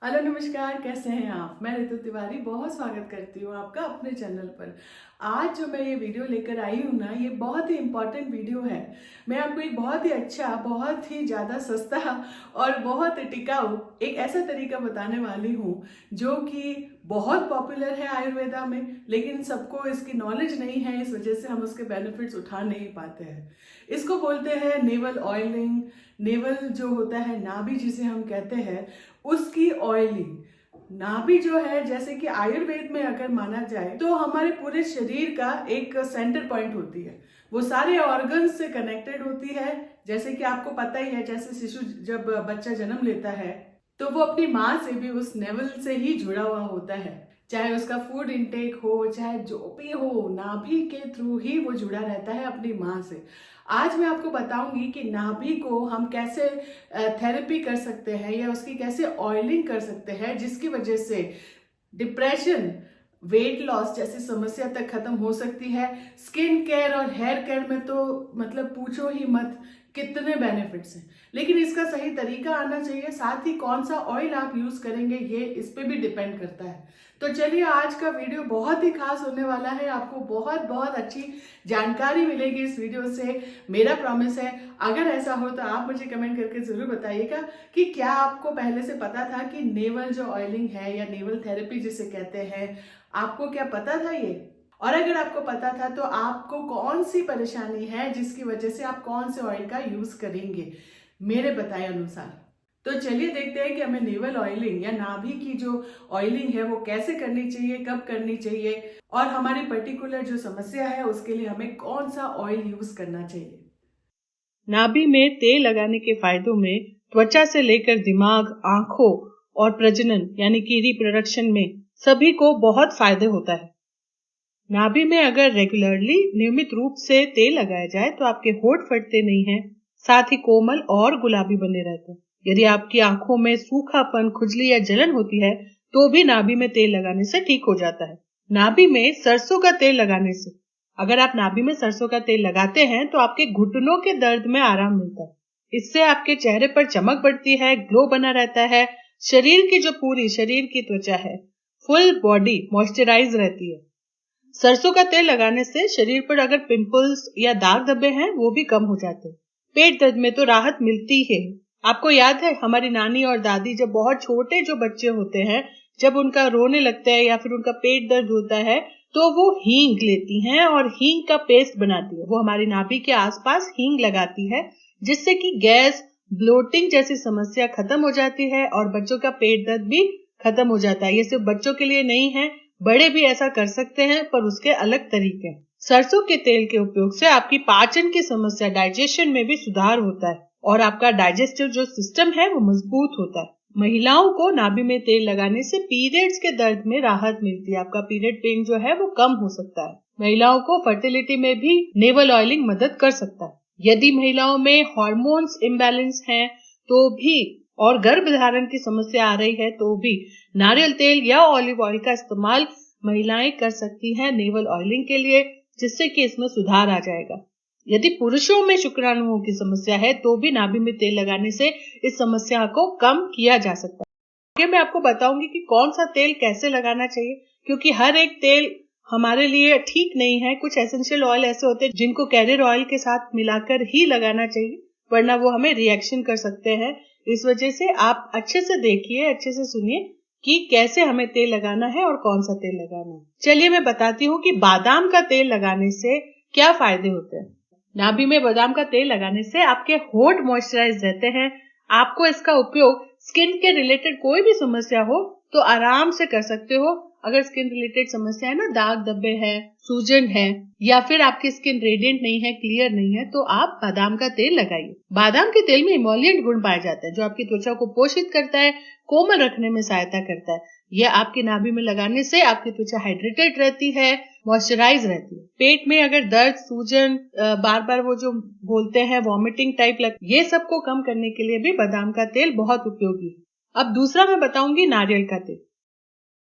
Hello नमस्कार, कैसे हैं आप। मैं ऋतु तिवारी बहुत स्वागत करती हूँ आपका अपने चैनल पर। आज जो मैं ये वीडियो लेकर आई हूँ ना, ये बहुत ही इम्पॉर्टेंट वीडियो है। मैं आपको एक बहुत ही अच्छा, बहुत ही ज़्यादा सस्ता और बहुत टिकाऊ एक ऐसा तरीका बताने वाली हूँ जो कि बहुत पॉपुलर है आयुर्वेदा में, लेकिन सबको इसकी नॉलेज नहीं है। इस वजह से हम उसके बेनिफिट्स उठा नहीं पाते हैं। इसको बोलते हैं नेवल ऑयलिंग। नेवल जो होता है, नाभि जिसे हम कहते हैं, उसकी ऑयलिंग। नाभि जो है, जैसे कि आयुर्वेद में अगर माना जाए तो हमारे पूरे शरीर का एक सेंटर पॉइंट होती है। वो सारे ऑर्गन्स से कनेक्टेड होती है। जैसे कि आपको पता ही है, जैसे शिशु जब बच्चा जन्म लेता है तो वो अपनी माँ से भी उस नेवल से ही जुड़ा हुआ होता है। चाहे उसका फूड इनटेक हो, चाहे जो भी हो, नाभि के थ्रू ही वो जुड़ा रहता है अपनी माँ से। आज मैं आपको बताऊंगी कि नाभि को हम कैसे थेरेपी कर सकते हैं या उसकी कैसे ऑयलिंग कर सकते हैं, जिसकी वजह से डिप्रेशन, वेट लॉस जैसी समस्या तक खत्म हो सकती है। स्किन केयर और हेयर केयर में तो मतलब पूछो ही मत, कितने बेनिफिट्स हैं। लेकिन इसका सही तरीका आना चाहिए, साथ ही कौन सा ऑयल आप यूज करेंगे ये इस पे भी डिपेंड करता है। तो चलिए, आज का वीडियो बहुत ही खास होने वाला है। आपको बहुत बहुत अच्छी जानकारी मिलेगी इस वीडियो से, मेरा प्रॉमिस है। अगर ऐसा हो तो आप मुझे कमेंट करके जरूर बताइएगा कि क्या आपको पहले से पता था कि नेवल जो ऑयलिंग है या नेवल थेरेपी जिसे कहते हैं, आपको क्या पता था ये। और अगर आपको पता था तो आपको कौन सी परेशानी है जिसकी वजह से आप कौन से ऑयल का यूज करेंगे मेरे बताए अनुसार। तो चलिए देखते हैं कि हमें नेवल ऑयलिंग या नाभि की जो ऑयलिंग है वो कैसे करनी चाहिए, कब करनी चाहिए, और हमारी पर्टिकुलर जो समस्या है उसके लिए हमें कौन सा ऑयल यूज करना चाहिए। नाभि में तेल लगाने के फायदों में त्वचा से लेकर दिमाग, आंखों और प्रजनन यानी कि रिप्रोडक्शन में सभी को बहुत फायदे होता है। नाभि में अगर रेगुलरली नियमित रूप से तेल लगाया जाए तो आपके होंठ फटते नहीं हैं, साथ ही कोमल और गुलाबी बने रहते हैं। यदि आपकी आंखों में सूखापन, खुजली या जलन होती है तो भी नाभि में तेल लगाने से ठीक हो जाता है। नाभि में सरसों का तेल लगाने से, अगर आप नाभि में सरसों का तेल लगाते हैं तो आपके घुटनों के दर्द में आराम मिलता है। इससे आपके चेहरे पर चमक बढ़ती है, ग्लो बना रहता है। शरीर की जो पूरी शरीर की त्वचा है, फुल बॉडी मॉइस्चराइज रहती है। सरसों का तेल लगाने से शरीर पर अगर पिंपल्स या दाग धब्बे हैं वो भी कम हो जाते हैं। पेट दर्द में तो राहत मिलती है। आपको याद है, हमारी नानी और दादी जब बहुत छोटे जो बच्चे होते हैं, जब उनका रोने लगता है या फिर उनका पेट दर्द होता है तो वो हींग लेती हैं और हींग का पेस्ट बनाती है। वो हमारी नाभि के आसपास हींग लगाती है, जिससे कि गैस, ब्लोटिंग जैसी समस्या खत्म हो जाती है और बच्चों का पेट दर्द भी खत्म हो जाता है। ये सिर्फ बच्चों के लिए नहीं है, बड़े भी ऐसा कर सकते हैं, पर उसके अलग तरीके हैं। सरसों के तेल के उपयोग से आपकी पाचन की समस्या, डाइजेशन में भी सुधार होता है और आपका डाइजेस्टिव जो सिस्टम है वो मजबूत होता है। महिलाओं को नाभि में तेल लगाने से पीरियड्स के दर्द में राहत मिलती है। आपका पीरियड पेन जो है वो कम हो सकता है। महिलाओं को फर्टिलिटी में भी नेवल ऑयलिंग मदद कर सकता है। यदि महिलाओं में हार्मोन्स इम्बैलेंस हैं तो भी, और गर्भ धारण की समस्या आ रही है तो भी, नारियल तेल या ऑलिव ऑयल का इस्तेमाल महिलाएं कर सकती हैं नेवल ऑयलिंग के लिए, जिससे कि इसमें सुधार आ जाएगा। यदि पुरुषों में शुक्राणुओं की समस्या है तो भी नाभि में तेल लगाने से इस समस्या को कम किया जा सकता है। आगे मैं आपको बताऊंगी कि कौन सा तेल कैसे लगाना चाहिए, क्योंकि हर एक तेल हमारे लिए ठीक नहीं है। कुछ एसेंशियल ऑयल ऐसे होते हैं जिनको कैरियर ऑयल के साथ मिलाकर ही लगाना चाहिए, वरना वो हमें रिएक्शन कर सकते हैं। इस वजह से आप अच्छे से देखिए, अच्छे से सुनिए कि कैसे हमें तेल लगाना है और कौन सा तेल लगाना है। चलिए मैं बताती हूँ कि बादाम का तेल लगाने से क्या फायदे होते हैं। नाभि में बादाम का तेल लगाने से आपके होंठ मॉइस्चराइज रहते हैं। आपको इसका उपयोग स्किन के रिलेटेड कोई भी समस्या हो तो आराम से कर सकते हो। अगर स्किन रिलेटेड समस्या है ना, दाग धब्बे है, सूजन है, या फिर आपकी स्किन रेडिएंट नहीं है, क्लियर नहीं है, तो आप बादाम का तेल लगाइए। बादाम के तेल में इमोलिएंट गुण पाए जाते हैं जो आपकी त्वचा को पोषित करता है, कोमल रखने में सहायता करता है। यह आपकी नाभि में लगाने से आपकी त्वचा हाइड्रेटेड रहती है, मॉइस्चराइज रहती है। पेट में अगर दर्द, सूजन, बार बार वो जो बोलते हैं वॉमिटिंग टाइप ये सबको कम करने के लिए भी बादाम का तेल बहुत उपयोगी है। अब दूसरा मैं बताऊंगी नारियल का तेल।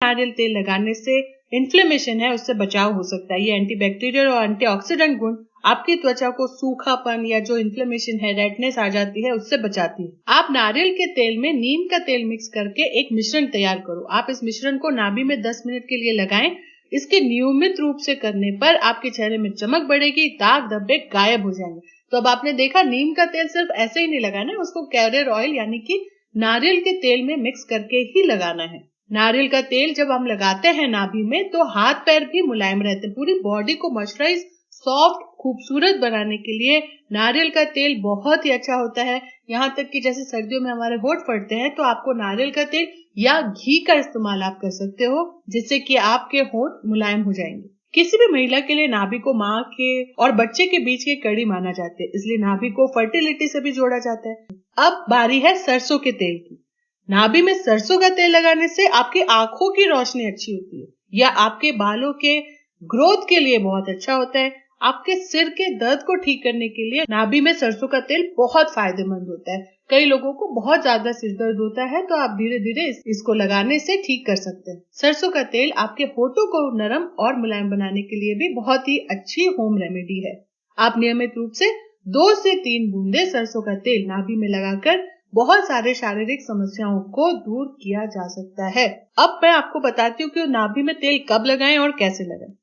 नारियल तेल लगाने से इन्फ्लेमेशन है उससे बचाव हो सकता है। ये एंटीबैक्टीरियल और एंटीऑक्सीडेंट गुण आपकी त्वचा को सूखापन या जो इन्फ्लेमेशन है, रेडनेस आ जाती है, उससे बचाती है। आप नारियल के तेल में नीम का तेल मिक्स करके एक मिश्रण तैयार करो। आप इस मिश्रण को नाभि में 10 मिनट के लिए लगाएं। इसके नियमित रूप से करने पर आपके चेहरे में चमक बढ़ेगी, दाग धब्बे गायब हो जाएंगे। तो अब आपने देखा, नीम का तेल सिर्फ ऐसे ही नहीं लगाना है, उसको कैरियर ऑयल यानी कि नारियल के तेल में मिक्स करके ही लगाना है। नारियल का तेल जब हम लगाते हैं नाभि में तो हाथ पैर भी मुलायम रहते हैं। पूरी बॉडी को मॉइस्चराइज, सॉफ्ट, खूबसूरत बनाने के लिए नारियल का तेल बहुत ही अच्छा होता है। यहाँ तक कि जैसे सर्दियों में हमारे होंठ फटते हैं तो आपको नारियल का तेल या घी का इस्तेमाल आप कर सकते हो, जिससे कि आपके होंठ मुलायम हो जाएंगे। किसी भी महिला के लिए नाभि को माँ के और बच्चे के बीच की कड़ी माना जाता है, इसलिए नाभि को फर्टिलिटी से भी जोड़ा जाता है। अब बारी है सरसों के तेल की। नाभि में सरसों का तेल लगाने से आपकी आंखों की रोशनी अच्छी होती है, या आपके बालों के ग्रोथ के लिए बहुत अच्छा होता है। आपके सिर के दर्द को ठीक करने के लिए नाभि में सरसों का तेल बहुत फायदेमंद होता है। कई लोगों को बहुत ज्यादा सिर दर्द होता है तो आप धीरे धीरे इसको लगाने से ठीक कर सकते हैं। सरसों का तेल आपके होठों को नरम और मुलायम बनाने के लिए भी बहुत ही अच्छी होम रेमेडी है। आप नियमित रूप से 2 से 3 बूंदे सरसों का तेल नाभि में लगाकर बहुत सारे शारीरिक समस्याओं को दूर किया जा सकता है। अब मैं आपको बताती हूँ कि नाभि में तेल कब लगाएं और कैसे लगाएं।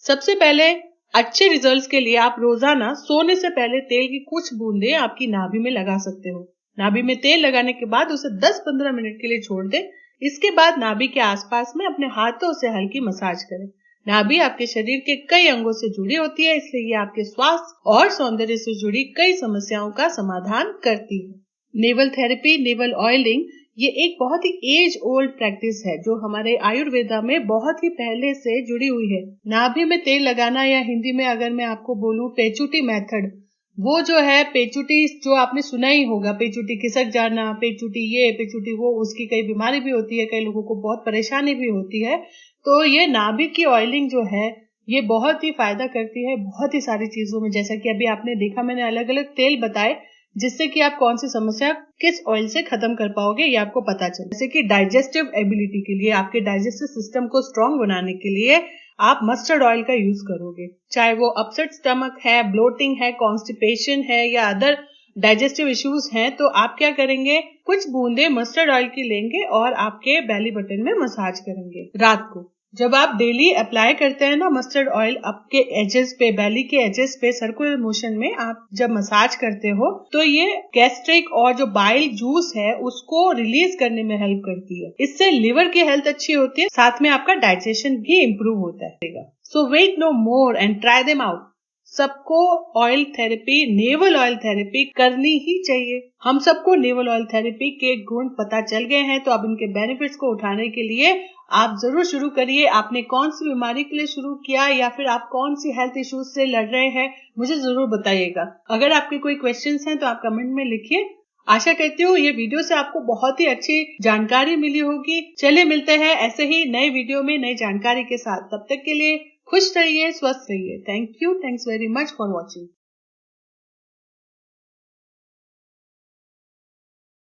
सबसे पहले अच्छे रिजल्ट्स के लिए आप रोजाना सोने से पहले तेल की कुछ बूंदे आपकी नाभि में लगा सकते हो। नाभि में तेल लगाने के बाद उसे 10-15 मिनट के लिए छोड़ दें। इसके बाद नाभि के आसपास में अपने हाथों से हल्की मसाज करें। नाभि आपके शरीर के कई अंगों से जुड़ी होती है, इसलिए ये आपके स्वास्थ्य और सौंदर्य से जुड़ी कई समस्याओं का समाधान करती है। नेवल थेरेपी, नेवल ऑयलिंग, ये एक बहुत ही एज ओल्ड प्रैक्टिस है जो हमारे आयुर्वेदा में बहुत ही पहले से जुड़ी हुई है। नाभि में तेल लगाना, या हिंदी में अगर मैं आपको बोलूं पेचुटी मेथड, वो जो है पेचुटी जो आपने सुना ही होगा, पेचुटी खिसक जाना, पेचुटी ये, पेचुटी वो, उसकी कई बीमारी भी होती है, कई लोगों को बहुत परेशानी भी होती है। तो ये नाभि की ऑयलिंग जो है ये बहुत ही फायदा करती है बहुत ही सारी चीजों में। जैसा कि अभी आपने देखा, मैंने अलग अलग तेल बताए जिससे कि आप कौन सी समस्या किस ऑयल से खत्म कर पाओगे ये आपको पता चले। जैसे कि डाइजेस्टिव एबिलिटी के लिए, आपके डाइजेस्टिव सिस्टम को स्ट्रांग बनाने के लिए आप मस्टर्ड ऑयल का यूज करोगे। चाहे वो अपसेट स्टमक है, ब्लोटिंग है, कॉन्स्टिपेशन है या अदर डाइजेस्टिव इश्यूज हैं, तो आप क्या करेंगे, कुछ बूंदे मस्टर्ड ऑयल की लेंगे और आपके बेली बटन में मसाज करेंगे रात को। जब आप डेली अप्लाई करते हैं ना मस्टर्ड ऑयल आपके एजेस पे, बेली के एजेस पे सर्कुलर मोशन में आप जब मसाज करते हो तो ये गैस्ट्रिक और जो बाइल जूस है उसको रिलीज करने में हेल्प करती है। इससे लिवर की हेल्थ अच्छी होती है, साथ में आपका डाइजेशन भी इम्प्रूव होता है। So wait no more and try them out. सबको oil therapy, navel oil therapy करनी ही चाहिए। हम सबको नेवल ऑयल थेरेपी के गुण पता चल गए हैं, तो अब इनके बेनिफिट्स को उठाने के लिए आप जरूर शुरू करिए। आपने कौन सी बीमारी के लिए शुरू किया या फिर आप कौन सी हेल्थ इश्यूज से लड़ रहे हैं, मुझे जरूर बताइएगा। अगर आपके कोई क्वेश्चंस हैं तो आप कमेंट में लिखिए। आशा करती हूँ ये वीडियो से आपको बहुत ही अच्छी जानकारी मिली होगी। चलिए मिलते हैं ऐसे ही नए वीडियो में नई जानकारी के साथ। तब तक के लिए खुश रहिए, स्वस्थ रहिए। Thank you, thanks very much for watching.